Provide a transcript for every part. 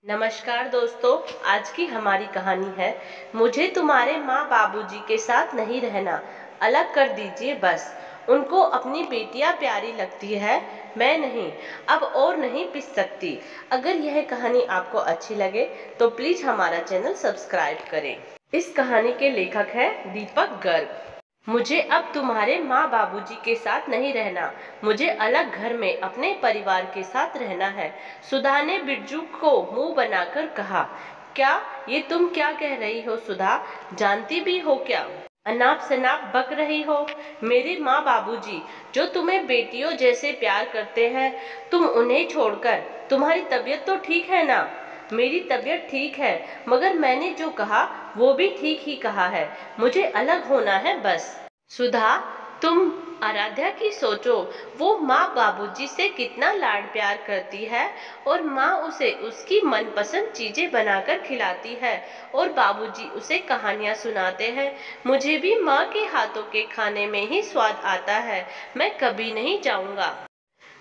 नमस्कार दोस्तों। आज की हमारी कहानी है मुझे तुम्हारे माँ बाबूजी के साथ नहीं रहना, अलग कर दीजिए बस। उनको अपनी बेटियां प्यारी लगती है, मैं नहीं, अब और नहीं पिस सकती। अगर यह कहानी आपको अच्छी लगे तो प्लीज हमारा चैनल सब्सक्राइब करें। इस कहानी के लेखक है दीपक गर्ग। मुझे अब तुम्हारे माँ बाबूजी के साथ नहीं रहना, मुझे अलग घर में अपने परिवार के साथ रहना है। सुधा ने बिरजू को मुंह बनाकर कहा। क्या ये तुम क्या कह रही हो सुधा, जानती भी हो क्या? अनाप शनाप बक रही हो। मेरे माँ बाबूजी जो तुम्हें बेटियों जैसे प्यार करते हैं, तुम उन्हें छोड़कर, तुम्हारी तबीयत तो ठीक है ना? मेरी तबीयत ठीक है, मगर मैंने जो कहा वो भी ठीक ही कहा है, मुझे अलग होना है बस। सुधा, तुम आराध्या की सोचो, वो माँ बाबूजी से कितना लाड प्यार करती है और माँ उसे उसकी मनपसंद चीजें बनाकर खिलाती है और बाबूजी उसे कहानियाँ सुनाते हैं। मुझे भी माँ के हाथों के खाने में ही स्वाद आता है, मैं कभी नहीं जाऊंगा।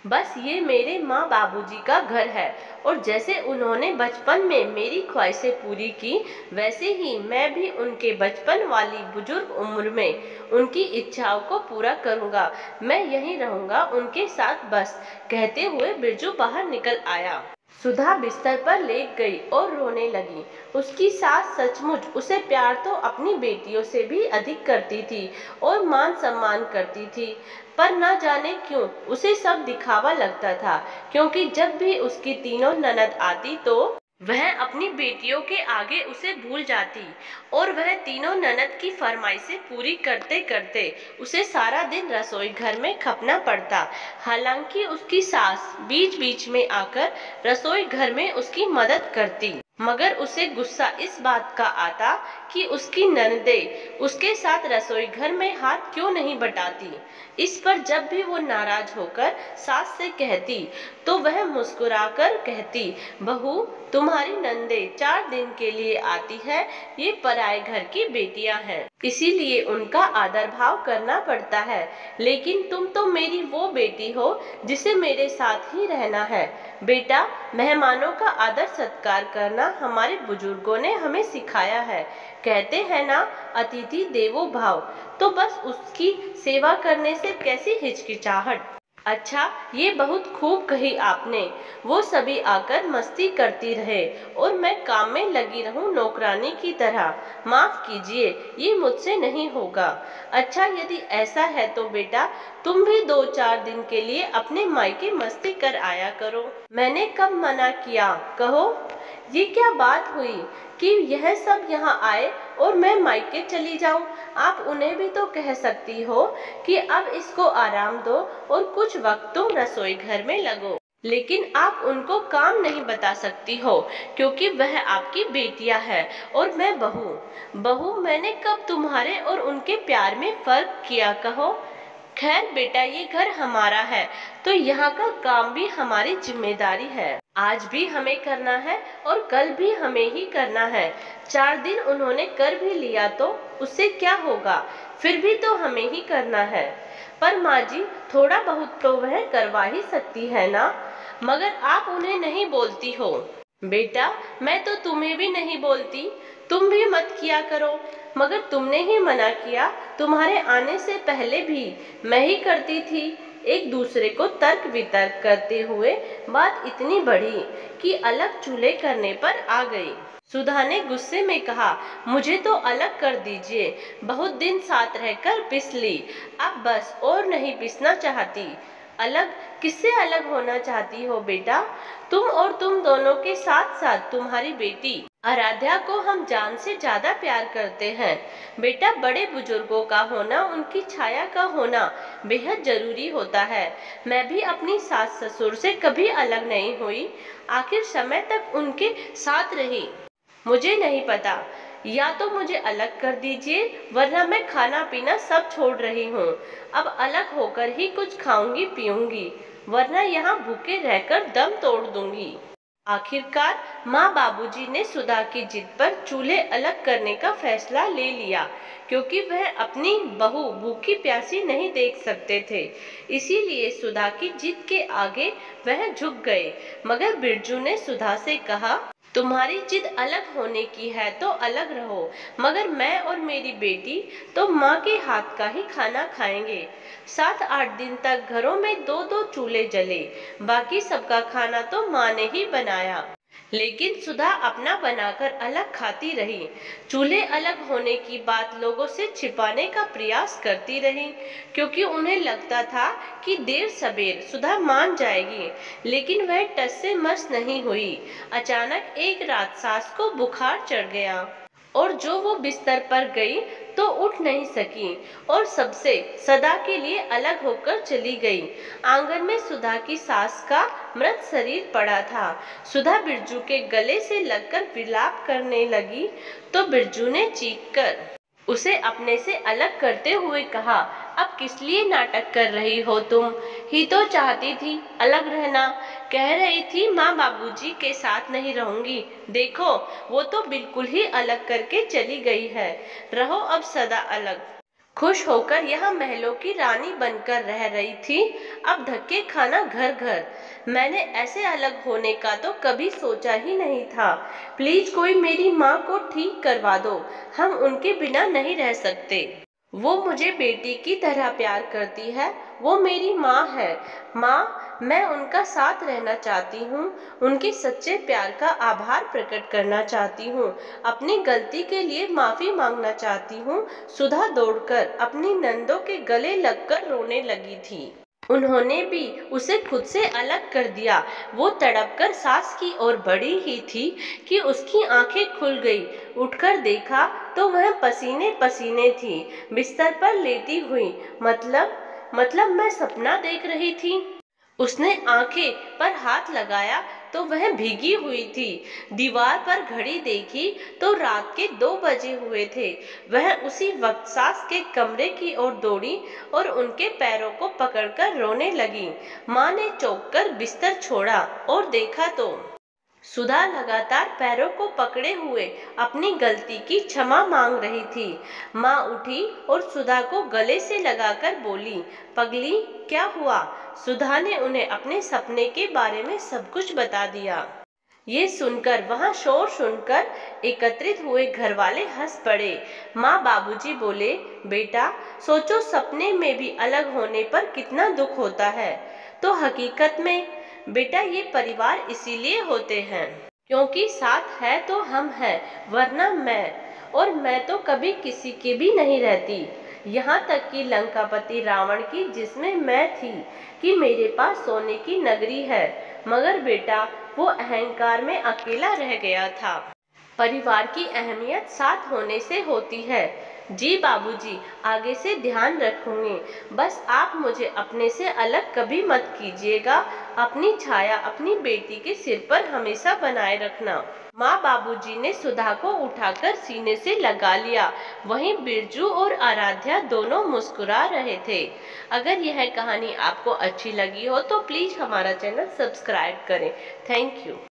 बस ये मेरे माँ बाबूजी का घर है और जैसे उन्होंने बचपन में मेरी ख्वाहिशें पूरी की, वैसे ही मैं भी उनके बचपन वाली बुजुर्ग उम्र में उनकी इच्छाओं को पूरा करूंगा। मैं यहीं रहूंगा उनके साथ बस। कहते हुए बिरजू बाहर निकल आया। सुधा बिस्तर पर लेट गई और रोने लगी। उसकी सास सचमुच उसे प्यार तो अपनी बेटियों से भी अधिक करती थी और मान सम्मान करती थी, पर न जाने क्यों उसे सब दिखावा लगता था, क्योंकि जब भी उसकी तीनों ननद आती तो वह अपनी बेटियों के आगे उसे भूल जाती और वह तीनों ननद की फरमाइशें पूरी करते करते उसे सारा दिन रसोई घर में खपना पड़ता। हालांकि उसकी सास बीच बीच में आकर रसोई घर में उसकी मदद करती, मगर उसे गुस्सा इस बात का आता कि उसकी ननदें उसके साथ रसोई घर में हाथ क्यों नहीं बटाती। इस पर जब भी वो नाराज होकर सास से कहती तो वह मुस्कुराकर कहती, बहू, तुम्हारी नंदे 4 दिन के लिए आती है, ये पराए घर की बेटियां हैं, इसीलिए उनका आदर भाव करना पड़ता है। लेकिन तुम तो मेरी वो बेटी हो जिसे मेरे साथ ही रहना है। बेटा, मेहमानों का आदर सत्कार करना हमारे बुजुर्गों ने हमें सिखाया है। कहते हैं ना, अतिथि देवो भव, तो बस उसकी सेवा करने से कैसी हिचकिचाहट। अच्छा, ये बहुत खूब कही आपने। वो सभी आकर मस्ती करती रहे और मैं काम में लगी रहूं नौकरानी की तरह। माफ कीजिए, ये मुझसे नहीं होगा। अच्छा, यदि ऐसा है तो बेटा, तुम भी 2-4 दिन के लिए अपने मायके मस्ती कर आया करो। मैंने कब मना किया, कहो। ये क्या बात हुई कि यह सब यहाँ आए और मैं मायके चली जाऊं? आप उन्हें भी तो कह सकती हो कि अब इसको आराम दो और कुछ वक्त तुम रसोई घर में लगो। लेकिन आप उनको काम नहीं बता सकती हो, क्योंकि वह आपकी बेटियां है और मैं बहू। बहू, मैंने कब तुम्हारे और उनके प्यार में फर्क किया, कहो। खैर बेटा, ये घर हमारा है तो यहाँ का काम भी हमारी जिम्मेदारी है। आज भी हमें करना है और कल भी हमें ही करना है। 4 दिन उन्होंने कर भी लिया तो उससे क्या होगा, फिर भी तो हमें ही करना है। पर माँ जी, थोड़ा बहुत तो वह करवा ही सकती है ना, मगर आप उन्हें नहीं बोलती हो। बेटा, मैं तो तुम्हें भी नहीं बोलती, तुम भी मत किया करो, मगर तुमने ही मना किया। तुम्हारे आने से पहले भी मैं ही करती थी। एक दूसरे को तर्क वितर्क करते हुए बात इतनी बढ़ी कि अलग चूल्हे करने पर आ गई। सुधा ने गुस्से में कहा, मुझे तो अलग कर दीजिए, बहुत दिन साथ रहकर पिस ली, अब बस और नहीं पिसना चाहती। अलग? किससे अलग होना चाहती हो बेटा? तुम और तुम दोनों के साथ साथ तुम्हारी बेटी आराध्या को हम जान से ज्यादा प्यार करते हैं। बेटा, बड़े बुजुर्गों का होना, उनकी छाया का होना बेहद जरूरी होता है। मैं भी अपनी सास ससुर से कभी अलग नहीं हुई, आखिर समय तक उनके साथ रही। मुझे नहीं पता, या तो मुझे अलग कर दीजिए, वरना मैं खाना पीना सब छोड़ रही हूँ। अब अलग होकर ही कुछ खाऊंगी पीऊंगी, वरना यहाँ भूखे रहकर दम तोड़ दूंगी। आखिरकार माँ बाबूजी ने सुधा की जिद पर चूल्हे अलग करने का फैसला ले लिया, क्योंकि वह अपनी बहू भूखी प्यासी नहीं देख सकते थे। इसीलिए सुधा की जिद के आगे वह झुक गए। मगर बिरजू ने सुधा से कहा, तुम्हारी जिद अलग होने की है तो अलग रहो, मगर मैं और मेरी बेटी तो माँ के हाथ का ही खाना खाएंगे। 7-8 दिन तक घरों में 2-2 चूल्हे जले, बाकी सबका खाना तो माँ ने ही बनाया। लेकिन सुधा अपना बनाकर अलग खाती रही। चूल्हे अलग होने की बात लोगों से छिपाने का प्रयास करती रही, क्योंकि उन्हें लगता था कि देर सबेर सुधा मान जाएगी। लेकिन वह टस से मस नहीं हुई। अचानक एक रात सास को बुखार चढ़ गया और जो वो बिस्तर पर गई तो उठ नहीं सकी और सबसे सदा के लिए अलग होकर चली गई। आंगन में सुधा की सास का मृत शरीर पड़ा था। सुधा बिरजू के गले से लगकर विलाप करने लगी तो बिरजू ने चीखकर उसे अपने से अलग करते हुए कहा, अब किस लिए नाटक कर रही हो? तुम ही तो चाहती थी अलग रहना। कह रही थी माँ बाबूजी के साथ नहीं रहूंगी। देखो वो तो बिल्कुल ही अलग करके चली गई है। रहो अब सदा अलग। खुश होकर यहाँ महलों की रानी बनकर रह रही थी, अब धक्के खाना घर घर। मैंने ऐसे अलग होने का तो कभी सोचा ही नहीं था। प्लीज कोई मेरी माँ को ठीक करवा दो, हम उनके बिना नहीं रह सकते। वो मुझे बेटी की तरह प्यार करती है, वो मेरी माँ है। माँ, मैं उनका साथ रहना चाहती हूँ, उनके सच्चे प्यार का आभार प्रकट करना चाहती हूँ, अपनी गलती के लिए माफी मांगना चाहती हूँ। सुधा दौड़कर अपनी नंदों के गले लगकर रोने लगी थी। उन्होंने भी उसे खुद से अलग कर दिया। वो तड़पकर सास की ओर बढ़ी ही थी कि उसकी आंखें खुल गई। उठकर देखा तो वह पसीने पसीने थी, बिस्तर पर लेटी हुई। मतलब मैं सपना देख रही थी। उसने आंखें पर हाथ लगाया तो वह भीगी हुई थी। दीवार पर घड़ी देखी तो रात के 2 बजे हुए थे। वह उसी वक्त सास के कमरे की ओर दौड़ी और उनके पैरों को पकड़कर रोने लगी। माँ ने चौंक कर बिस्तर छोड़ा और देखा तो सुधा लगातार पैरों को पकड़े हुए अपनी गलती की क्षमा मांग रही थी। माँ उठी और सुधा को गले से लगाकर बोली, पगली क्या हुआ? सुधा ने उन्हें अपने सपने के बारे में सब कुछ बता दिया। ये सुनकर वहां शोर सुनकर एकत्रित हुए घरवाले हंस पड़े। माँ बाबूजी बोले, बेटा सोचो सपने में भी अलग होने पर कितना दुख होता है। तो हकीकत में बेटा ये परिवार इसीलिए होते हैं क्योंकि साथ है तो हम हैं, वरना मैं तो कभी किसी की भी नहीं रहती। यहाँ तक कि लंकापति रावण की, जिसमें मैं थी कि मेरे पास सोने की नगरी है, मगर बेटा वो अहंकार में अकेला रह गया था। परिवार की अहमियत साथ होने से होती है। जी बाबूजी, आगे से ध्यान रखूंगी। बस आप मुझे अपने से अलग कभी मत कीजिएगा। अपनी छाया अपनी बेटी के सिर पर हमेशा बनाए रखना। माँ बाबूजी ने सुधा को उठाकर सीने से लगा लिया। वहीं बिरजू और आराध्या दोनों मुस्कुरा रहे थे। अगर यह कहानी आपको अच्छी लगी हो तो प्लीज हमारा चैनल सब्सक्राइब करें। Thank you.